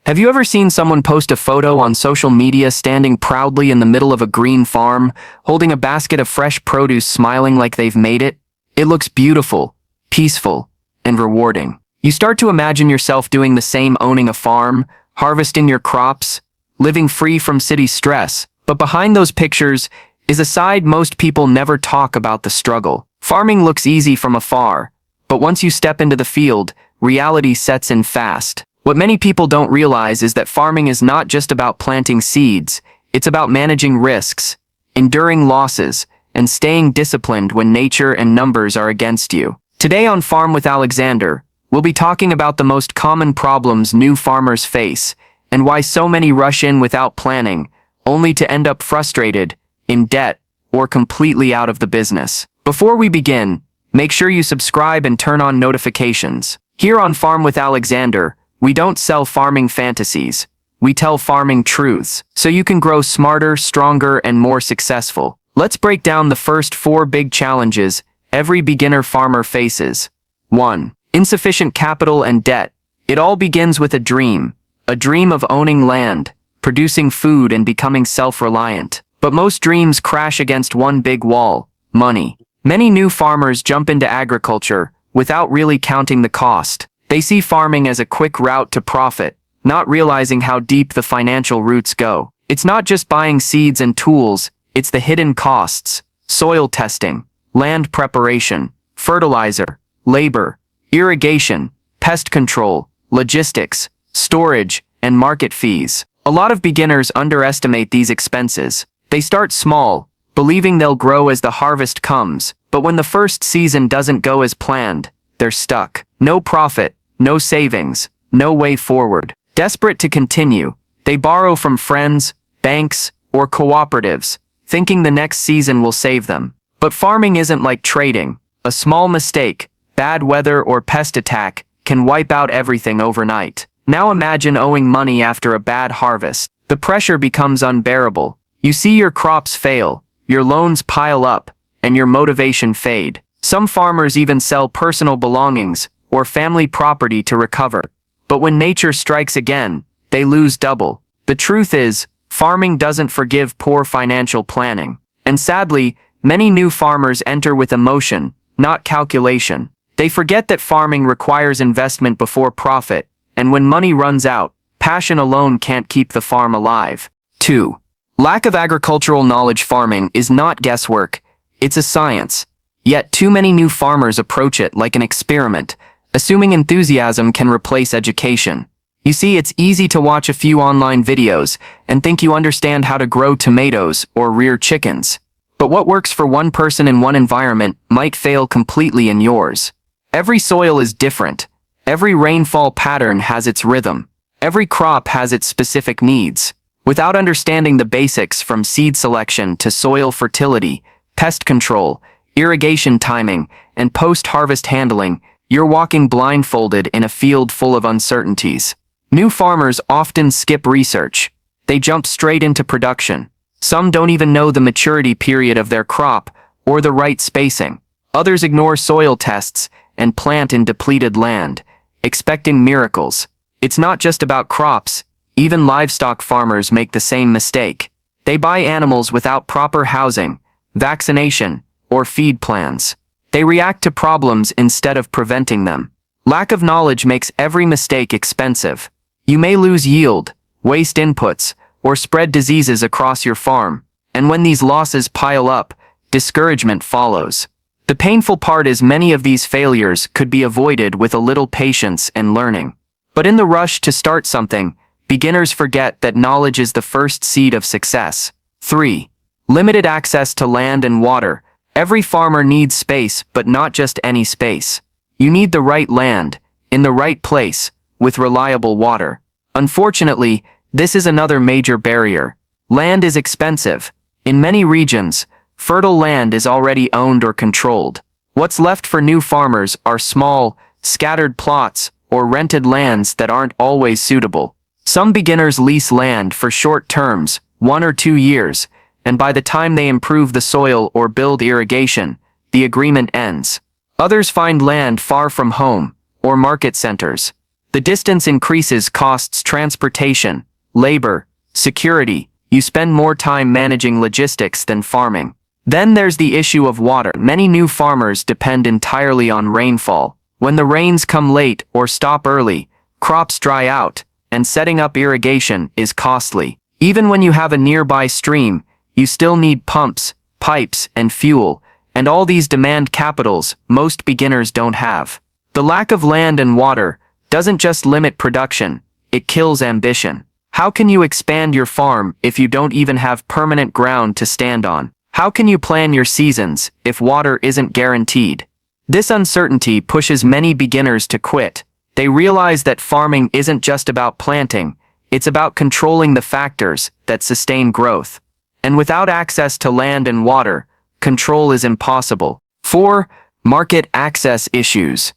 Have you ever seen someone post a photo on social media standing proudly in the middle of a green farm, holding a basket of fresh produce, smiling like they've made it? It looks beautiful, peaceful, and rewarding. You start to imagine yourself doing the same, owning a farm, harvesting your crops, living free from city stress. But behind those pictures is a side most people never talk about: the struggle. Farming looks easy from afar, but once you step into the field, reality sets in fast. What many people don't realize is that farming is not just about planting seeds, it's about managing risks, enduring losses, and staying disciplined when nature and numbers are against you. Today on Farm with Alexander, we'll be talking about the most common problems new farmers face, and why so many rush in without planning, only to end up frustrated, in debt, or completely out of the business. Before we begin, make sure you subscribe and turn on notifications. Here on Farm with Alexander, we don't sell farming fantasies. We tell farming truths, so you can grow smarter, stronger, and more successful. Let's break down the first 4 big challenges every beginner farmer faces. 1. Insufficient capital and debt. It all begins with a dream of owning land, producing food, and becoming self-reliant. But most dreams crash against one big wall: money. Many new farmers jump into agriculture without really counting the cost. They see farming as a quick route to profit, not realizing how deep the financial roots go. It's not just buying seeds and tools, it's the hidden costs: soil testing, land preparation, fertilizer, labor, irrigation, pest control, logistics, storage, and market fees. A lot of beginners underestimate these expenses. They start small, believing they'll grow as the harvest comes, but when the first season doesn't go as planned, they're stuck. No profit, no savings, no way forward. Desperate to continue, they borrow from friends, banks, or cooperatives, thinking the next season will save them. But farming isn't like trading. A small mistake, bad weather, or pest attack can wipe out everything overnight. Now imagine owing money after a bad harvest. The pressure becomes unbearable. You see your crops fail, your loans pile up, and your motivation fade. Some farmers even sell personal belongings or family property to recover. But when nature strikes again, they lose double. The truth is, farming doesn't forgive poor financial planning. And sadly, many new farmers enter with emotion, not calculation. They forget that farming requires investment before profit, and when money runs out, passion alone can't keep the farm alive. 2. Lack of agricultural knowledge. Farming is not guesswork, it's a science. Yet too many new farmers approach it like an experiment, assuming enthusiasm can replace education. You see, it's easy to watch a few online videos and think you understand how to grow tomatoes or rear chickens. But what works for one person in one environment might fail completely in yours. Every soil is different. Every rainfall pattern has its rhythm. Every crop has its specific needs. Without understanding the basics, from seed selection to soil fertility, pest control, irrigation timing, and post-harvest handling, you're walking blindfolded in a field full of uncertainties. New farmers often skip research. They jump straight into production. Some don't even know the maturity period of their crop or the right spacing. Others ignore soil tests and plant in depleted land, expecting miracles. It's not just about crops. Even livestock farmers make the same mistake. They buy animals without proper housing, vaccination, or feed plans. They react to problems instead of preventing them. Lack of knowledge makes every mistake expensive. You may lose yield, waste inputs, or spread diseases across your farm. And when these losses pile up, discouragement follows. The painful part is many of these failures could be avoided with a little patience and learning. But in the rush to start something, beginners forget that knowledge is the first seed of success. 3. Limited access to land and water. Every farmer needs space, but not just any space. You need the right land, in the right place, with reliable water. Unfortunately, this is another major barrier. Land is expensive. In many regions, fertile land is already owned or controlled. What's left for new farmers are small, scattered plots or rented lands that aren't always suitable. Some beginners lease land for short terms, 1 or 2 years, and by the time they improve the soil or build irrigation, the agreement ends. Others find land far from home or market centers. The distance increases costs transportation, labor, security. You spend more time managing logistics than farming. Then there's the issue of water. Many new farmers depend entirely on rainfall. When the rains come late or stop early, crops dry out, and setting up irrigation is costly. Even when you have a nearby stream, you still need pumps, pipes, and fuel, and all these demand capitals most beginners don't have. The lack of land and water doesn't just limit production, it kills ambition. How can you expand your farm if you don't even have permanent ground to stand on? How can you plan your seasons if water isn't guaranteed? This uncertainty pushes many beginners to quit. They realize that farming isn't just about planting, it's about controlling the factors that sustain growth. And without access to land and water, control is impossible. 4. Market access issues.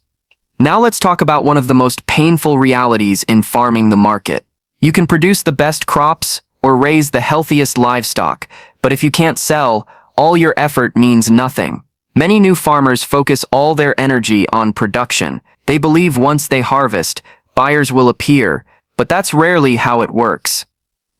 Now let's talk about one of the most painful realities in farming: the market. You can produce the best crops or raise the healthiest livestock, but if you can't sell, all your effort means nothing. Many new farmers focus all their energy on production. They believe once they harvest, buyers will appear, but that's rarely how it works.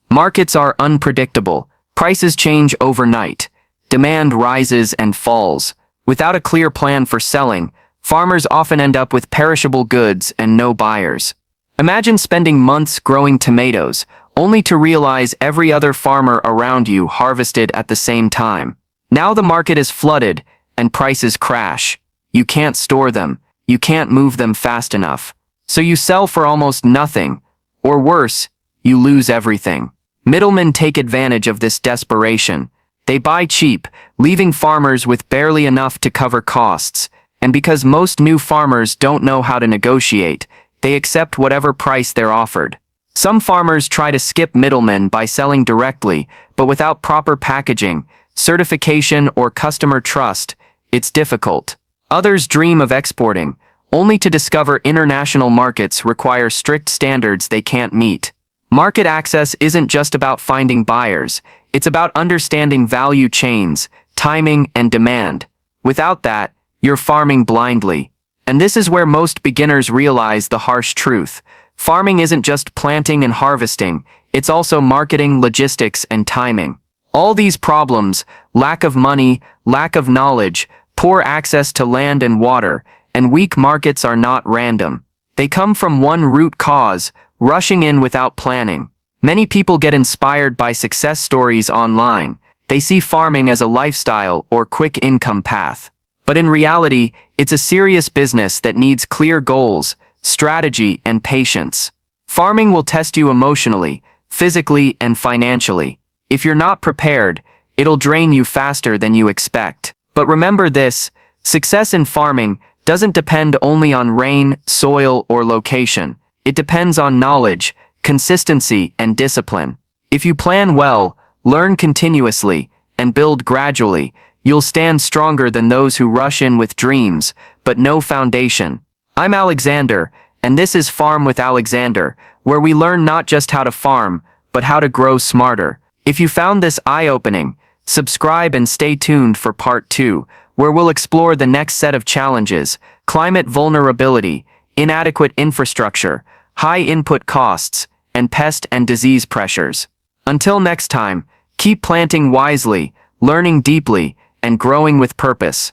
Markets are unpredictable. Prices change overnight. Demand rises and falls. Without a clear plan for selling, farmers often end up with perishable goods and no buyers. Imagine spending months growing tomatoes, only to realize every other farmer around you harvested at the same time. Now the market is flooded, and prices crash. You can't store them, you can't move them fast enough. So you sell for almost nothing, or worse, you lose everything. Middlemen take advantage of this desperation. They buy cheap, leaving farmers with barely enough to cover costs. And because most new farmers don't know how to negotiate, they accept whatever price they're offered. Some farmers try to skip middlemen by selling directly, but without proper packaging, certification, or customer trust, it's difficult. Others dream of exporting, only to discover international markets require strict standards they can't meet. Market access isn't just about finding buyers, it's about understanding value chains, timing, and demand. Without that, you're farming blindly. And this is where most beginners realize the harsh truth. Farming isn't just planting and harvesting, it's also marketing, logistics, and timing. All these problems, lack of money, lack of knowledge, poor access to land and water, and weak markets are not random. They come from one root cause: rushing in without planning. Many people get inspired by success stories online. They see farming as a lifestyle or quick income path. But in reality, it's a serious business that needs clear goals, strategy, and patience. Farming will test you emotionally, physically, and financially. If you're not prepared, it'll drain you faster than you expect. But remember this: success in farming doesn't depend only on rain, soil, or location. It depends on knowledge, consistency, and discipline. If you plan well, learn continuously, and build gradually, you'll stand stronger than those who rush in with dreams, but no foundation. I'm Alexander, and this is Farm with Alexander, where we learn not just how to farm, but how to grow smarter. If you found this eye-opening, subscribe and stay tuned for part 2, where we'll explore the next set of challenges: climate vulnerability, inadequate infrastructure, high input costs, and pest and disease pressures. Until next time, keep planting wisely, learning deeply, and growing with purpose.